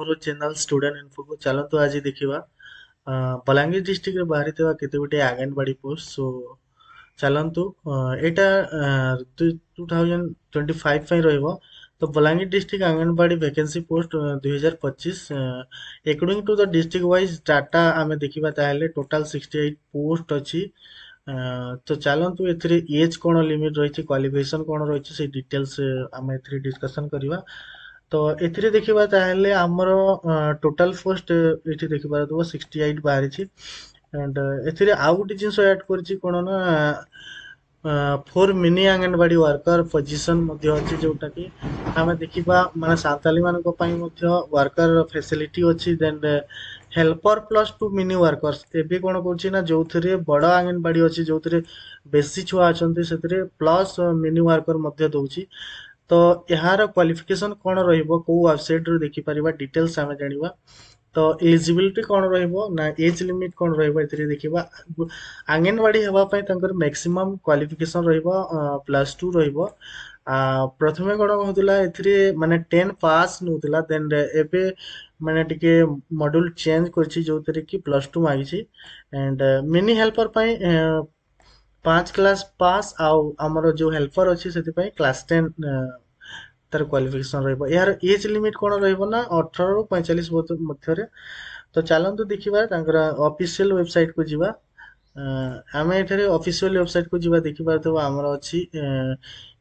ମୋର channel student ଇନଫୋକୁ ଚାଲନ୍ତୁ ଆଜି ଦେଖିବା ବଲାଙ୍ଗୀର ଡିଷ୍ଟ୍ରିକ୍ଟରେ ବାହାରିଥିବା କେତେ ଗୋଟିଏ ଆଙ୍ଗନବାଡି ପୋଷ୍ଟ। ସୋ ଚାଲନ୍ତୁ ଏଇଟା 2025 ପାଇଁ ରହିବ। ତ Balangir district anganwadi vacancy post 2025 according to the district wise data ଆମେ ଦେଖିବା ତାହେଲେ ଟୋଟାଲ 68 ପୋଷ୍ଟ ଅଛି। ତ ଚାଲନ୍ତୁ ଏଥିରେ ଏଜ୍ କ'ଣ ଲିମିଟ୍ ରହିଛି, କ୍ୱାଲିଫିକେସନ୍ କ'ଣ ରହିଛି, ସେଇ ଡିଟେଲ୍ସ ଆମେ ଏଥିରେ ଡିସ୍କସନ୍ କରିବା। ତ ଏଥିରେ ଦେଖିବା ତାହେଲେ ଆମର ଟୋଟାଲ ପୋଷ୍ଟ ଏଠି ଦେଖିପାରୁଥିବ 68 ବାହାରିଛି। ଆଣ୍ଡ ଏଥିରେ ଆଉ ଗୋଟେ ଜିନିଷ ଆଡ୍ କରିଛି କ'ଣ ନା 4 ମିନି ଆଙ୍ଗନବାଡି ୱାର୍କର ପୋଜିସନ୍ ମଧ୍ୟ ଅଛି, ଯୋଉଟା କି ଆମେ ଦେଖିବା ମାନେ ସାନ୍ତାଳୀ ମାନଙ୍କ ପାଇଁ ମଧ୍ୟ ୱାର୍କର ଫେସିଲିଟି ଅଛି। ଦେନ୍ ହେଲ୍ପର ପ୍ଲସ୍ 2 ମିନି ୱାର୍କର୍ସ ଏବେ କ'ଣ କରୁଛି ନା ଯୋଉଥିରେ ବଡ଼ ଆଙ୍ଗନବାଡି ଅଛି ଯୋଉଥିରେ ବେଶୀ ଛୁଆ ଅଛନ୍ତି ସେଥିରେ ପ୍ଲସ୍ ମିନି ୱାର୍କର ମଧ୍ୟ ଦଉଛି। ତ ଏହାର କ୍ୱାଲିଫିକେସନ୍ କ'ଣ ରହିବ, କୋଉ ୱେବସାଇଟରୁ ଦେଖିପାରିବା, ଡିଟେଲ୍ସ ଆମେ ଜାଣିବା। ତ ଏଲିଜିବିଲିଟି କ'ଣ ରହିବ ନା ଏଜ୍ ଲିମିଟ୍ କ'ଣ ରହିବ ଏଥିରେ ଦେଖିବା। ଆଙ୍ଗନବାଡି ହେବା ପାଇଁ ତାଙ୍କର ମ୍ୟାକ୍ସିମମ୍ କ୍ୱାଲିଫିକେସନ୍ ରହିବ +2 ରହିବ। ପ୍ରଥମେ କ'ଣ ହଉଥିଲା ଏଥିରେ ମାନେ 10 ପାସ୍ ନଉଥିଲା, ଦେନ୍ ଏବେ ମାନେ ଟିକେ ମଡ୍ୟୁଲ ଚେଞ୍ଜ କରିଛି ଯୋଉଥିରେ କି +2 ମାଗିଛି। ଆଣ୍ଡ ମିନି ହେଲ୍ପର ପାଇଁ 5 କ୍ଲାସ୍ ପାସ୍, ଆଉ ଆମର ଯୋଉ ହେଲ୍ପର ଅଛି ସେଥିପାଇଁ କ୍ଲାସ୍ 10 ତାର କ୍ୱାଲିଫିକେସନ୍ ରହିବ। ଏହାର ଏଜ୍ ଲିମିଟ୍ କ'ଣ ରହିବ ନା 18 ରୁ 45 ବର୍ଷ ମଧ୍ୟରେ। ତ ଚାଲନ୍ତୁ ଦେଖିବା ତାଙ୍କର ଅଫିସିଆଲ ୱେବସାଇଟକୁ ଯିବା। ଆମେ ଏଠାରେ ଅଫିସିଆଲ ୱେବସାଇଟକୁ ଯିବା, ଦେଖିପାରୁଥିବା ଆମର ଅଛି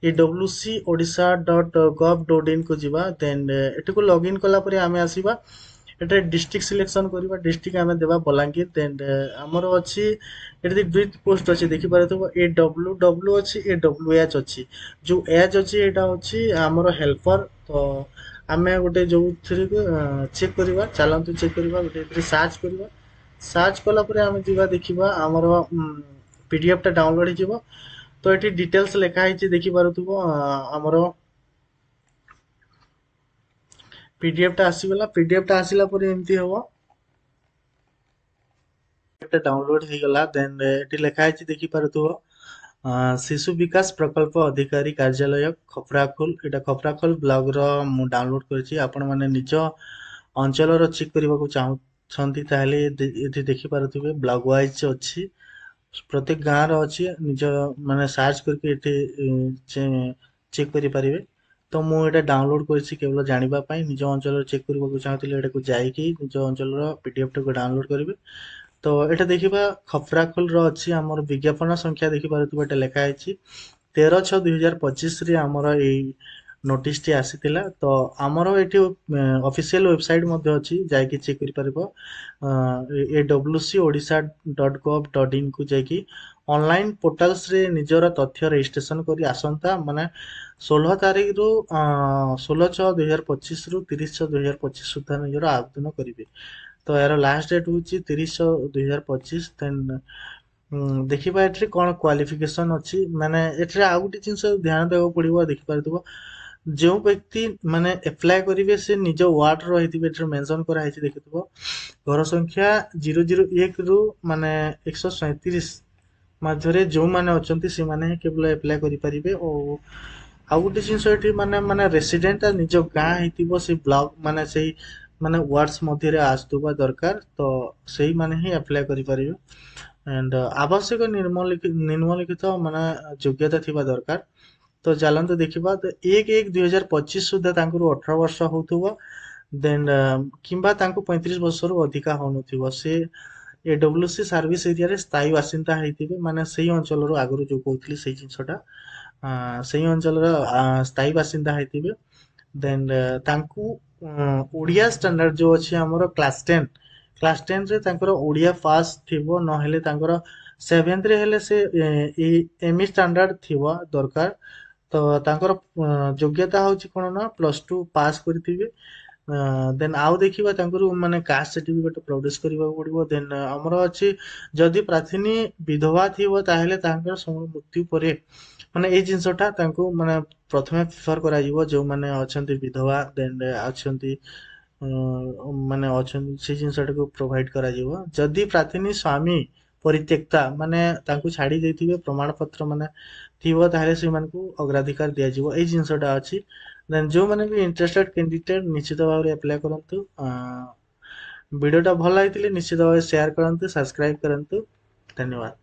EWC odisha.gov.in କୁ ଯିବା। ଦେନ୍ ଏଠିକୁ ଲଗ୍ଇନ୍ କଲା ପରେ ଆମେ ଆସିବା ଏଠାରେ ଡିଷ୍ଟ୍ରିକ୍ଟ ସିଲେକ୍ସନ କରିବା, ଡିଷ୍ଟ୍ରିକ୍ଟ ଆମେ ଦେବା ବଲାଙ୍ଗୀର। ଦେନ୍ ଆମର ଅଛି ଏଠି ଦୁଇ ପୋଷ୍ଟ ଅଛି ଦେଖିପାରୁଥିବ, AWW ଅଛି, AWH ଅଛି। ଯୋଉ ଏଜ୍ ଅଛି ଏଇଟା ଅଛି ଆମର ହେଲ୍ପର। ତ ଆମେ ଗୋଟେ ଯୋଉଥିରେ ଚେକ୍ କରିବା, ଚାଲନ୍ତୁ ଚେକ୍ କରିବା, ଗୋଟେ ଏଥିରେ ସାର୍ଚ୍ଚ କରିବା। ସାର୍ଚ୍ଚ କଲା ପରେ ଆମେ ଯିବା ଦେଖିବା ଆମର PDF ଟା ଡାଉନଲୋଡ୍ ହେଇଯିବ। ତ ଏଠି ଡିଟେଲ୍ସ ଲେଖା ହେଇଛି ଦେଖିପାରୁଥିବ ଆମର PDF ଟା ଆସିଗଲା। PDF ଟା ଆସିଲା ପରେ ଏମିତି ହବ, ଡାଉନଲୋଡ୍ ହେଇଗଲା। ଦେନ୍ ଏଠି ଲେଖା ହେଇଛି ଦେଖିପାରୁଥିବ ଶିଶୁ ବିକାଶ ପ୍ରକଳ୍ପ ଅଧିକାରୀ କାର୍ଯ୍ୟାଳୟ ଖପ୍ରାଖୋଲ। ଏଇଟା ଖପ୍ରାଖୋଲ ବ୍ଲକର ମୁଁ ଡାଉନଲୋଡ୍ କରିଛି। ଆପଣମାନେ ନିଜ ଅଞ୍ଚଳର ଚେକ୍ କରିବାକୁ ଚାହୁଁଛନ୍ତି ତାହେଲେ ଏଠି ଦେଖିପାରୁଥିବେ ବ୍ଲକ ୱାଇଜ ଅଛି, ପ୍ରତ୍ୟେକ ଗାଁର ଅଛି, ନିଜ ମାନେ ସାର୍ଚ୍ଚ କରିକି ଏଠି ଚେକ୍ କରିପାରିବେ। ତ ମୁଁ ଏଇଟା ଡାଉନଲୋଡ୍ କରିଛି କେବଳ ଜାଣିବା ପାଇଁ। ନିଜ ଅଞ୍ଚଳରେ ଚେକ୍ କରିବାକୁ ଚାହୁଁଥିଲେ ଏଟାକୁ ଯାଇକି ନିଜ ଅଞ୍ଚଳର PDF ଟାକୁ ଡାଉନଲୋଡ୍ କରିବେ। ତ ଏଟା ଦେଖିବା ଖପ୍ରାଖୋଲର ଅଛି ଆମର ବିଜ୍ଞାପନ ସଂଖ୍ୟା ଦେଖିପାରୁଥିବ, ଏଟା ଲେଖା ହେଇଛି 13/6/2025 ରେ ଆମର ଏଇ ନୋଟିସଟି ଆସିଥିଲା। ତ ଆମର ଏଠି ଅଫିସିଆଲ ୱେବସାଇଟ୍ ମଧ୍ୟ ଅଛି, ଯାଇକି ଚେକ୍ କରିପାରିବ। AWC odisha.gov.in କୁ ଯାଇକି ଅନଲାଇନ ପୋର୍ଟାଲ୍ସରେ ନିଜର ତଥ୍ୟ ରେଜିଷ୍ଟ୍ରେସନ କରି ଆସନ୍ତା ମାନେ 16 ତାରିଖରୁ 16/6/2025 ରୁ 30/6/2025 ସୁଦ୍ଧା ନିଜର ଆବେଦନ କରିବେ। ତ ଏହାର ଲାଷ୍ଟ ଡେଟ୍ ହଉଛି 30/6/2025। ଦେନ୍ ଦେଖିବା ଏଥିରେ କ'ଣ କ୍ୱାଲିଫିକେସନ୍ ଅଛି। ମାନେ ଏଥିରେ ଆଉ ଗୋଟେ ଜିନିଷ ଧ୍ୟାନ ଦେବାକୁ ପଡ଼ିବ, ଦେଖିପାରୁଥିବ ଯେଉଁ ବ୍ୟକ୍ତି ମାନେ ଆପ୍ଲାଏ କରିବେ ସେ ନିଜ ୱାର୍ଡର ହେଇଥିବେ, ଏଥିରେ ମେନସନ୍ କରାହେଇଛି ଦେଖିଥିବ। ଘର ସଂଖ୍ୟା 001 ରୁ ମାନେ 137 ମଧ୍ୟରେ ଯୋଉମାନେ ଅଛନ୍ତି ସେମାନେ ହିଁ କେବଳ ଆପ୍ଲାଏ କରିପାରିବେ। ଓ ଆଉ ଗୋଟେ ଜିନିଷ ଏଠି ମାନେ ରେସିଡେଣ୍ଟ ନିଜ ଗାଁ ହେଇଥିବ, ସେଇ ବ୍ଲକ ମାନେ ସେଇ ମାନେ ୱାର୍ଡସ୍ ମଧ୍ୟରେ ଆସୁଥିବା ଦରକାର। ତ ସେଇମାନେ ହିଁ ଆପ୍ଲାଏ କରିପାରିବେ। ଆଣ୍ଡ ଆବଶ୍ୟକ ନିମ୍ନଲିଖିତ ମାନେ ଯୋଗ୍ୟତା ଥିବା ଦରକାର। ତ ଚାଲନ୍ତୁ ଦେଖିବା। ତ 1/1/2025 ସୁଦ୍ଧା ତାଙ୍କର 18 ବର୍ଷ ହଉଥିବ, ଦେନ୍ କିମ୍ବା ତାଙ୍କୁ 35 ବର୍ଷରୁ ଅଧିକା ହଉନଥିବ, ସେ AWC ସର୍ଭିସ ଏରିଆରେ ସ୍ଥାୟୀ ବାସିନ୍ଦା ହେଇଥିବେ। ମାନେ ସେଇ ଅଞ୍ଚଳରୁ ଆଗରୁ ଯୋଉ କହୁଥିଲି ସେଇ ଜିନିଷଟା ସେଇ ଅଞ୍ଚଳର ସ୍ଥାୟୀ ବାସିନ୍ଦା ହେଇଥିବେ। ଦେନ୍ ତାଙ୍କୁ ଓଡ଼ିଆ ଷ୍ଟାଣ୍ଡାର୍ଡ ଯୋଉ ଅଛି ଆମର କ୍ଲାସ୍ 10 ରେ ତାଙ୍କର ଓଡ଼ିଆ ପାସ୍ ଥିବ, ନହେଲେ ତାଙ୍କର 7th ରେ ହେଲେ ସେ ME ଷ୍ଟାଣ୍ଡାର୍ଡ ଥିବା ଦରକାର। ତ ତାଙ୍କର ଯୋଗ୍ୟତା ହଉଛି କ'ଣ ନା +2 ପାସ୍ କରିଥିବେ। ଦେନ୍ ଆଉ ଦେଖିବା ତାଙ୍କର ମାନେ କାଷ୍ଟ ସାର୍ଟିଫିକେଟ ପ୍ରଡ୍ୟୁସ କରିବାକୁ ପଡ଼ିବ। ଦେନ୍ ଆମର ଅଛି ଯଦି ପ୍ରାର୍ଥିନୀ ବିଧବା ଥିବ ତାହେଲେ ତାଙ୍କର ମୃତ୍ୟୁ ପରେ ମାନେ ଏଇ ଜିନିଷଟା ତାଙ୍କୁ ମାନେ ପ୍ରଥମେ ପ୍ରିଫର କରାଯିବ, ଯୋଉମାନେ ଅଛନ୍ତି ବିଧବା। ଦେନ୍ ଅଛନ୍ତି ମାନେ ଅଛନ୍ତି ସେ ଜିନିଷଟାକୁ ପ୍ରୋଭାଇଡ କରାଯିବ। ଯଦି ପ୍ରାର୍ଥିନୀ ସ୍ୱାମୀ ପରିତ୍ୟକ୍ତା ମାନେ ତାଙ୍କୁ ଛାଡ଼ି ଦେଇଥିବେ, ପ୍ରମାଣ ପତ୍ର ମାନେ ଥିବ, ତାହେଲେ ସେମାନଙ୍କୁ ଅଗ୍ରାଧିକାର ଦିଆଯିବ। ଏଇ ଜିନିଷଟା ଅଛି। ଦେନ୍ ଯେଉଁମାନେ ବି ଇଣ୍ଟରେଷ୍ଟେଡ୍ କ୍ୟାଣ୍ଡିଡେଟ୍ ନିଶ୍ଚିତ ଭାବରେ ଆପ୍ଲାଏ କରନ୍ତୁ। ଭିଡ଼ିଓଟା ଭଲ ଲାଗିଥିଲେ ନିଶ୍ଚିତ ଭାବରେ ସେୟାର କରନ୍ତୁ, ସବସ୍କ୍ରାଇବ୍ କରନ୍ତୁ। ଧନ୍ୟବାଦ।